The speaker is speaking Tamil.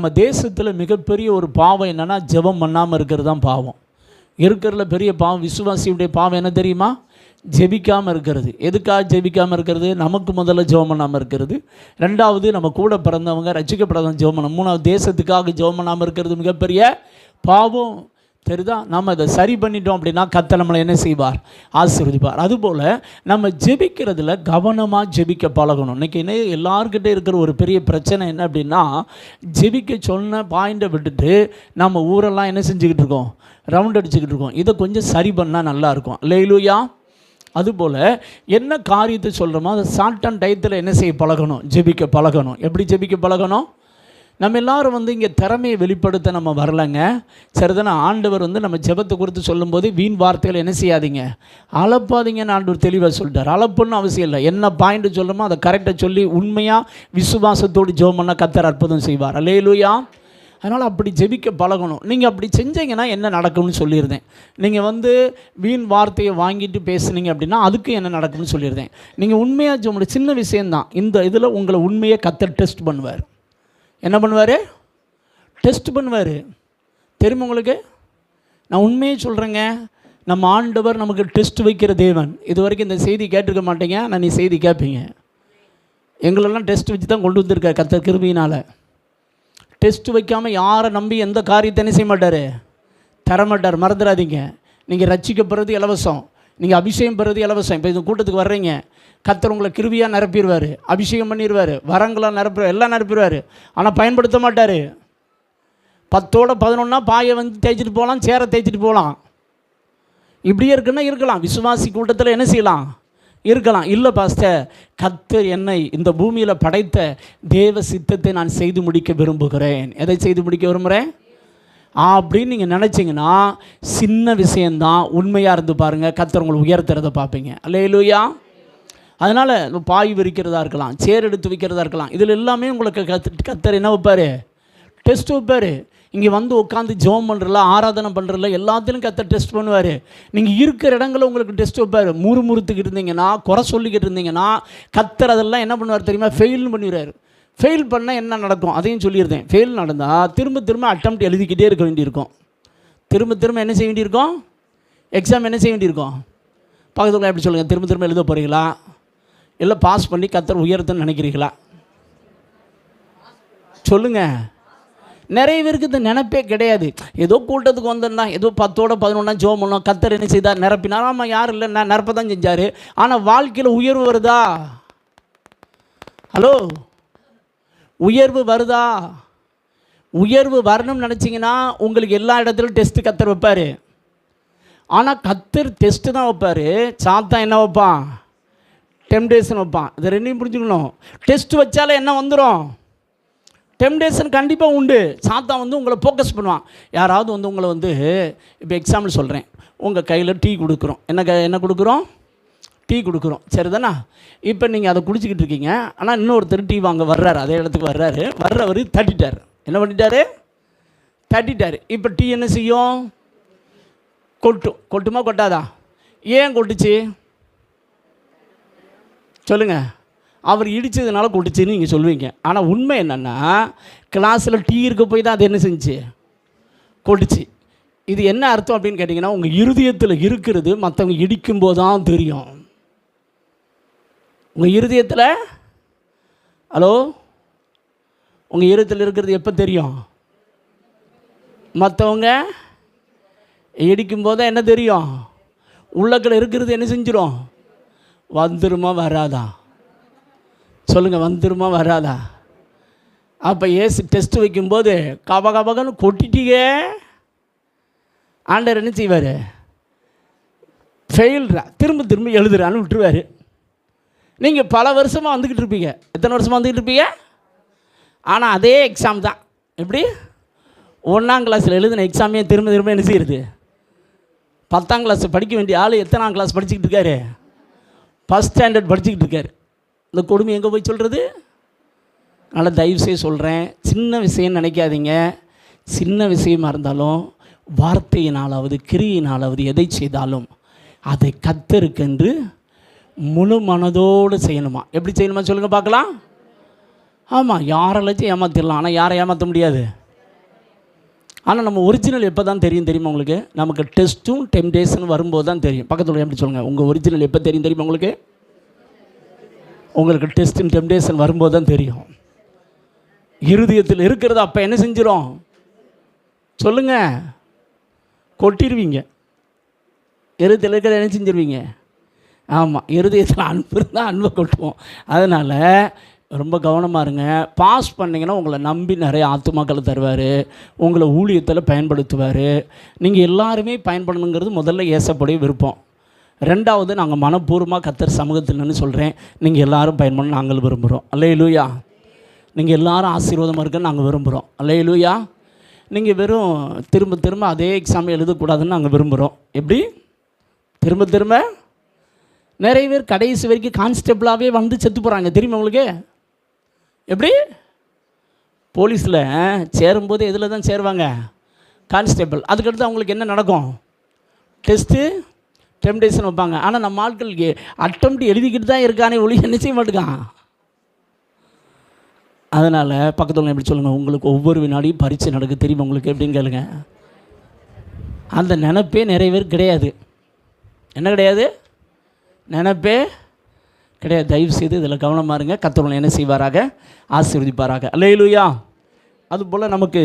நம்ம தேசத்தில் மிகப்பெரிய ஒரு பாவம் என்னென்னா, ஜெபம் பண்ணாமல் இருக்கிறது தான் பாவம். இருக்கிறதுல பெரிய பாவம், விசுவாசியுடைய பாவம் என்ன தெரியுமா? ஜெபிக்காமல் இருக்கிறது. எதுக்காக ஜெபிக்காமல் இருக்கிறது? நமக்கு முதல்ல ஜெபம் பண்ணாமல் இருக்கிறது. ரெண்டாவது, நம்ம கூட பிறந்தவங்க ரட்சிக்கப்படாதவங்க ஜெபம் பண்ண. மூணாவது, தேசத்துக்காக ஜெபம் பண்ணாமல் இருக்கிறது மிகப்பெரிய பாவம். தெரியுதா? நம்ம அதை சரி பண்ணிட்டோம் அப்படின்னா கர்த்தர் நம்மளை என்ன செய்வார்? ஆசீர்வதிப்பார். அதுபோல் நம்ம ஜெபிக்கிறதுல கவனமாக ஜெபிக்க பழகணும். இன்றைக்கி என்ன எல்லாருக்கிட்டே இருக்கிற ஒரு பெரிய பிரச்சனை என்ன அப்படின்னா, ஜெபிக்க சொன்ன பாயிண்டை விட்டுட்டு நம்ம ஊரெல்லாம் என்ன செஞ்சுக்கிட்டு இருக்கோம்? ரவுண்ட் அடிச்சுக்கிட்டு இருக்கோம். இதை கொஞ்சம் சரி பண்ணால் நல்லாயிருக்கும். அல்லேலூயா. அதுபோல் என்ன காரியத்தை சொல்கிறோமோ அதை ஷார்ட் அண்ட் டயத்தில் என்ன செய்ய பழகணும்? ஜெபிக்க பழகணும். எப்படி ஜெபிக்க பழகணும்? நம்ம எல்லோரும் இங்கே திறமையை வெளிப்படுத்த நம்ம வரலைங்க. சரிதானே? ஆண்டவர் நம்ம ஜெபத்தை குறித்து சொல்லும்போது வீண் வார்த்தைகளை என்ன செய்யாதீங்க, அலப்பாதீங்கன்னு ஆண்டவர் தெளிவாக சொல்லிட்டார். அலப்புன்னு அவசியம் இல்லை. என்ன பாயிண்ட் சொல்கிறோமோ அதை கரெக்டாக சொல்லி உண்மையாக விசுவாசத்தோடு ஜெபம் பண்ணால் கர்த்தர் அற்புதம் செய்வார். அல்லேலூயா. அதனால் அப்படி ஜெபிக்க பழகணும். நீங்கள் அப்படி செஞ்சீங்கன்னா என்ன நடக்கும்னு சொல்லியிருந்தேன். நீங்கள் வீண் வார்த்தையை வாங்கிட்டு பேசுனீங்க அப்படின்னா அதுக்கு என்ன நடக்கும்னு சொல்லியிருந்தேன். நீங்கள் உண்மையாக ஜெபம், சின்ன விஷயந்தான். இந்த இதில் உங்களை உண்மையை கர்த்தர் டெஸ்ட் பண்ணுவார். என்ன பண்ணுவார்? டெஸ்ட் பண்ணுவார். தெரியுமா உங்களுக்கு? நான் உண்மையே சொல்கிறேங்க. நம்ம ஆண்டவர் நமக்கு டெஸ்ட் வைக்கிற தேவன். இது வரைக்கும் இந்த செய்தி கேட்டிருக்க மாட்டீங்க. நான் நீ செய்தி கேட்பீங்க. எங்களெல்லாம் டெஸ்ட் வச்சு தான் கொண்டு வந்திருக்கார் கர்த்தர் கிருபையினால். டெஸ்ட் வைக்காமல் யாரை நம்பி எந்த காரியத்தை என்ன செய்ய மாட்டார்? தரமாட்டார். மறந்துடாதீங்க. நீங்கள் ரட்சிக்கப்படுறது இலவசம், நீங்கள் அபிஷேகம் பெறுறது இலவசம். இப்போ இந்த கூட்டத்துக்கு வர்றீங்க, கர்த்தர் உங்களை கிருபையாக நிரப்பிடுவார், அபிஷேகம் பண்ணிடுவார், வரங்களாக நிரப்பிடுவார், எல்லாம் நிரப்பிடுவார். ஆனால் பயன்படுத்த மாட்டார். 10ஓட 11 பாயை தேய்ச்சிட்டு போகலாம், சேரை தேய்ச்சிட்டு போகலாம். இப்படியே இருக்குன்னா இருக்கலாம். விசுவாசி கூட்டத்தில் என்ன செய்யலாம்? இருக்கலாம். இல்லை பாஸ்டர், கர்த்தர் என்னை இந்த பூமியில் படைத்த தேவ சித்தத்தை நான் செய்து முடிக்க விரும்புகிறேன். எதை செய்து முடிக்க விரும்புகிறேன் அப்படின்னு நீங்கள் நினச்சிங்கன்னா சின்ன விஷயந்தான். உண்மையாக இருந்து பாருங்கள், கர்த்தர் உங்களை உயர்த்துறதை பார்ப்பீங்க. அல்லேலூயா. அதனால் பாய் விரிக்கிறதா இருக்கலாம், சேர் எடுத்து வைக்கிறதா இருக்கலாம், இதில் எல்லாமே உங்களுக்கு கர்த்தர் என்ன வைப்பார்? டெஸ்ட் வைப்பார். இங்கே உட்காந்து ஜெபம் பண்ணுறல, ஆராதனை பண்ணுறல, எல்லாத்திலும் கர்த்தர் டெஸ்ட் பண்ணுவார். நீங்கள் இருக்கிற இடங்களில் உங்களுக்கு டெஸ்ட் வைப்பார். முறுமுறுத்துக்கிட்டு இருந்தீங்கன்னா, குறை சொல்லிக்கிட்டு இருந்தீங்கன்னா கர்த்தர் அதெல்லாம் என்ன பண்ணுவார் தெரியுமா? ஃபெயில்னு பண்ணிடுவார். ஃபெயில் பண்ணால் என்ன நடக்கும் அதையும் சொல்லியிருந்தேன். ஃபெயில் நடந்தால் திரும்ப திரும்ப அட்டெம்ப்ட் எழுதிக்கிட்டே இருக்க வேண்டியிருக்கும். திரும்ப திரும்ப என்ன செய்ய வேண்டியிருக்கும்? எக்ஸாம் என்ன செய்ய வேண்டியிருக்கும்? பக்கத்துக்குள்ள எப்படி சொல்லுங்கள்? திரும்ப திரும்ப எழுத போகிறீங்களா, இல்லை பாஸ் பண்ணி கர்த்தர் உயர்த்துன்னு நினைக்கிறீங்களா? சொல்லுங்கள். நிறைய பேருக்கு இந்த நினைப்பே கிடையாது. ஏதோ கூட்டத்துக்கு வந்தேன்னா, ஏதோ 10ஓட 11 ஜெபம் பண்ணோம், கர்த்தர் என்ன செய்தார்? நிரப்பினார். ஆமாம், யாரும் இல்லை, நான் நிரப்ப தான் செஞ்சார். ஆனால் வாழ்க்கையில் உயர்வு வருதா? ஹலோ, உயர்வு வருதா? உயர்வு வரணும்னு நினச்சிங்கன்னா உங்களுக்கு எல்லா இடத்துலையும் டெஸ்ட்டு கர்த்தர் வைப்பார். ஆனால் கர்த்தர் டெஸ்ட்டு தான் வைப்பார். சாத்தான் என்ன வைப்பான்? டெம்டேஷன் வைப்பான். இதை ரெண்டையும் புரிஞ்சுக்கணும். டெஸ்ட் வச்சாலே என்ன வந்துடும்? டெம்டேஷன் கண்டிப்பாக உண்டு. சாத்தான் உங்களை ஃபோக்கஸ் பண்ணுவான். யாராவது உங்களை இப்போ எக்ஸாம்பிள் சொல்கிறேன். உங்கள் கையில் டீ கொடுக்குறோம். என்ன கொடுக்குறோம்? டீ கொடுக்குறோம். சரிதானா? இப்போ நீங்கள் அதை குடிச்சிக்கிட்டு இருக்கீங்க. ஆனால் இன்னொருத்தர் டீ வாங்க வர்றாரு, அதே இடத்துக்கு வர்றாரு. வர்றவர் தட்டிட்டார். என்ன பண்ணிட்டாரு? தட்டிட்டார். இப்போ டீ என்ன செய்யும்? கொட்டுமா கொட்டாதா? ஏன் கொட்டுச்சு சொல்லுங்கள்? அவர் இடித்ததுனால கொட்டுச்சுன்னு நீங்கள் சொல்லுவீங்க. ஆனால் உண்மை என்னென்னா, கிளாஸில் டீ இருக்க போய் தான் அது என்ன செஞ்சு? கொட்டுச்சு. இது என்ன அர்த்தம் அப்படின்னு கேட்டிங்கன்னா, உங்கள் இருதயத்தில் இருக்கிறது மற்றவங்க இடிக்கும்போது தான் தெரியும். உங்கள் இருதயத்தில், ஹலோ, உங்கள் இருதயத்தில் இருக்கிறது எப்போ தெரியும்? மற்றவங்க இடிக்கும்போது தான் என்ன தெரியும்? உள்ளக்கில் இருக்கிறது என்ன செஞ்சிடும்? வந்துருமா வராதா? சொல்லுங்கள், வந்துருமா வராதா? அப்போ ஏசு டெஸ்ட் வைக்கும்போது கபகபகன்னு கொட்டிட்டீங்க, ஆண்டவர் என்ன செய்வார்? ஃபெயில்ரா, திரும்ப திரும்ப எழுதுறான்னு விட்டுருவார். நீங்கள் பல வருஷமாக வந்துக்கிட்டு இருப்பீங்க. எத்தனை வருஷமாக வந்துக்கிட்டு இருப்பீங்க? ஆனால் அதே எக்ஸாம் தான். எப்படி? 1ஆம் கிளாஸில் எழுதின எக்ஸாமே திரும்ப திரும்ப என்ன செய்யுது? 10ஆம் கிளாஸ் படிக்க வேண்டிய ஆள் எத்தனாம் கிளாஸ் படிச்சுக்கிட்டு இருக்காரு? ஃபஸ்ட் ஸ்டாண்டர்ட் படிச்சுக்கிட்டு இருக்காரு. இந்த கொடுமை எங்கே போய் சொல்கிறது? அதனால் தயவுசெய்து சொல்கிறேன், சின்ன விஷயம் நினைக்காதீங்க. சின்ன விஷயமாக இருந்தாலும் வார்த்தையினாலாவது கிரியினாலாவது எதை செய்தாலும் அதை கர்த்தருக்கென்று முழு மனதோடு செய்யணுமா? எப்படி செய்யணுமா சொல்லுங்கள் பார்க்கலாம். ஆமாம், யாரெல்லாச்சும் ஏமாற்றிடலாம், ஆனால் யாரை ஏமாற்ற முடியாது. ஆனால் நம்ம ஒரிஜினல் எப்போ தான் தெரியும் தெரியுமா உங்களுக்கு? நமக்கு டெஸ்ட்டும் டெம்டேஷன் வரும்போது தான் தெரியும். பக்கத்தில் எப்படி சொல்லுங்கள், உங்கள் ஒரிஜினல் எப்போ தெரியும் தெரியுமா உங்களுக்கு? உங்களுக்கு டெஸ்ட்டும் டெம்டேஷன் வரும்போது தான் தெரியும். இருதயத்தில் இருக்கிறது அப்போ என்ன செஞ்சிடும் சொல்லுங்கள்? கொட்டிடுவீங்க. இருதயத்தில் இருக்கிறத என்ன செஞ்சிருவீங்க? ஆமாம், இருதயத்தில் அன்பு இருந்தால் அன்பை கொட்டுவோம். அதனால் ரொம்ப கவனமாக இருங்க. பாஸ் பண்ணிங்கன்னா உங்களை நம்பி நிறைய ஆத்துமாக்களை தருவார், உங்களை ஊழியத்தில் பயன்படுத்துவார். நீங்கள் எல்லாருமே பயன்படணுங்கிறது முதல்ல ஏசப்படைய விருப்பம். ரெண்டாவது, நாங்கள் மனப்பூர்வமாக கர்த்தர் சமூகத்தில்னு சொல்கிறேன், நீங்கள் எல்லோரும் பயன்படணும் நாங்கள் விரும்புகிறோம். அல்லேலூயா. நீங்கள் எல்லோரும் ஆசீர்வாதமாக இருக்குன்னு நாங்கள் விரும்புகிறோம். அல்லேலூயா. நீங்கள் வெறும் திரும்ப திரும்ப அதே எக்ஸாம் எழுதக்கூடாதுன்னு நாங்கள் விரும்புகிறோம். எப்படி திரும்ப திரும்ப? நிறைய பேர் கடைசி வரைக்கும் கான்ஸ்டபிளாகவே வந்து செத்து போகிறாங்க தெரியுமா உங்களுக்கு? எப்படி? போலீஸில் சேரும்போது எதில் தான் சேருவாங்க? கான்ஸ்டபிள். அதுக்கடுத்து அவங்களுக்கு என்ன நடக்கும்? டெஸ்ட்டு டெம்டேஷன் வைப்பாங்க. ஆனால் நம்ம ஆட்களுக்கு அட்டம்ப்ட் எழுதிக்கிட்டு தான் இருக்கானே ஒளி என்ன செய்ய மாட்டேங்கான். அதனால் பக்கத்தில் எப்படி சொல்லுங்கள், உங்களுக்கு ஒவ்வொரு வினாடியும் பரீட்சை நடக்கு தெரியுமா உங்களுக்கு? எப்படின்னு கேளுங்க. அந்த நினைப்பே நிறைய பேர் கிடையாது. என்ன கிடையாது? நினைப்பே கிடையாது. தயவு செய்து இதில் கவனமாக இருங்க. கர்த்தர் என்ன செய்வாராக? ஆசீர்வதிப்பாராக. அல்லேலூயா. அதுபோல் நமக்கு